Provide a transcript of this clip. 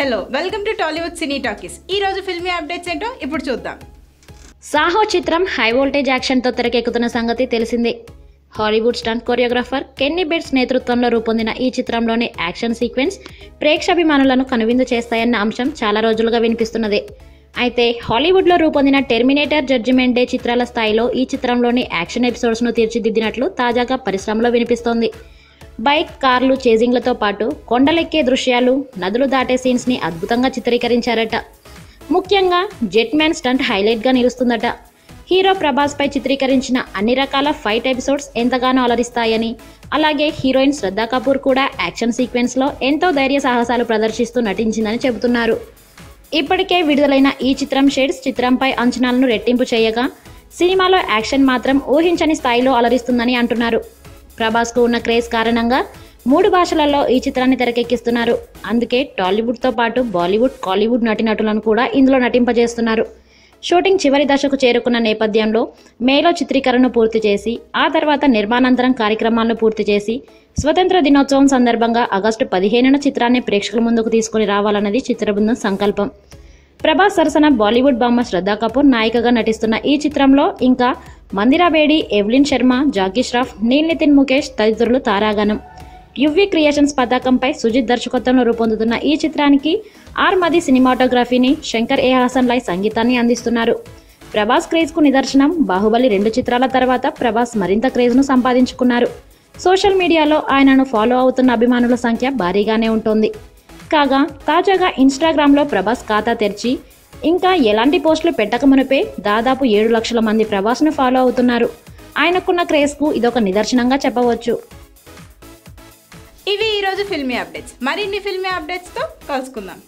Hello welcome to Tollywood cine talkies. ఈ రోజు filmy updates ఏంటో ఇప్పుడు చూద్దాం. సాహో చిత్రం హై వోల్టేజ్ యాక్షన్తో తెరకెక్కుతున్న సంగతి తెలిసిందే. Hollywood stunt choreographer Kenny Bates నేతృత్వంలో రూపొందిన ఈ చిత్రంలోని యాక్షన్ సీక్వెన్స్ ప్రేక్షాభిమానులను కనువిందు చేస్తాయన్న అంశం చాలా రోజులుగా వినిపిస్తున్నదే. అయితే హాలీవుడ్లో రూపొందిన టెర్మినేటర్, జడ్జిమెంట్ డే చిత్రాల స్థాయిలో ఈ చిత్రంలోని యాక్షన్ ఎపిసోడ్స్ను తీర్చిదిద్దినట్లు తాజాగా పరిశ్రమలో వినిపిస్తోంది. బైక్, కార్లు చేజింగ్లతో పాటు కొండలెక్కే దృశ్యాలు, నదులు దాటే సీన్స్ని అద్భుతంగా చిత్రీకరించారట. ముఖ్యంగా జెట్ మ్యాన్ స్టంట్ హైలైట్గా నిలుస్తుందట. హీరో ప్రభాస్పై చిత్రీకరించిన అన్ని రకాల ఫైట్ ఎపిసోడ్స్ ఎంతగానో అలరిస్తాయని, అలాగే హీరోయిన్ శ్రద్ధా కపూర్ కూడా యాక్షన్ సీక్వెన్స్లో ఎంతో ధైర్య సాహసాలు ప్రదర్శిస్తూ నటించిందని చెబుతున్నారు. ఇప్పటికే విడుదలైన ఈ చిత్రం షేడ్స్ చిత్రంపై అంచనాలను రెట్టింపు చేయగా, సినిమాలో యాక్షన్ మాత్రం ఊహించని స్థాయిలో అలరిస్తుందని అంటున్నారు. ప్రభాస్కు ఉన్న క్రేజ్ కారణంగా 3 భాషలలో ఈ చిత్రాన్ని తెరకెక్కిస్తున్నారు. అందుకే టాలీవుడ్తో పాటు బాలీవుడ్, కాలీవుడ్ నటీనటులను కూడా ఇందులో నటింపజేస్తున్నారు. షూటింగ్ చివరి దశకు చేరుకున్న నేపథ్యంలో మేలో చిత్రీకరణను పూర్తి చేసి, ఆ తర్వాత నిర్మాణాంతరం కార్యక్రమాలను పూర్తి చేసి, స్వతంత్ర దినోత్సవం సందర్భంగా ఆగస్టు 15న చిత్రాన్ని ప్రేక్షకుల ముందుకు తీసుకుని రావాలన్నది చిత్రబృందం సంకల్పం. ప్రభాస్ సరసన బాలీవుడ్ బామ్మ శ్రద్ధా కపూర్ నాయికగా నటిస్తున్న ఈ చిత్రంలో ఇంకా మందిరా బేడి, ఎవ్లిన్ శర్మ, జాకీ ష్రాఫ్, నీల్ నితిన్ ముఖేష్ తదితరులు తారాగణం. యువి క్రియేషన్స్ పతాకంపై సుజిత్ దర్శకత్వంలో రూపొందుతున్న ఈ చిత్రానికి ఆర్ మది సినిమాటోగ్రఫీని, శంకర్ ఏ హాసన్ లై సంగీతాన్ని అందిస్తున్నారు. ప్రభాస్ క్రేజ్కు నిదర్శనం బాహుబలి 2 చిత్రాల తర్వాత ప్రభాస్ మరింత క్రేజ్ను సంపాదించుకున్నారు. సోషల్ మీడియాలో ఆయనను ఫాలో అవుతున్న అభిమానుల సంఖ్య భారీగానే ఉంటుంది. కాగా తాజాగా ఇన్స్టాగ్రామ్లో ప్రభాస్ ఖాతా తెరిచి ఇంకా ఎలాంటి పోస్టులు పెట్టకమునిపే దాదాపు 7 లక్షల మంది ప్రభాస్ను ఫాలో అవుతున్నారు. ఆయనకున్న క్రేజ్కు ఇదొక నిదర్శనంగా చెప్పవచ్చు. ఇవి ఈరోజు ఫిల్మీ అప్డేట్స్. మరిన్ని ఫిల్మీ అప్డేట్స్తో కలుసుకుందాం.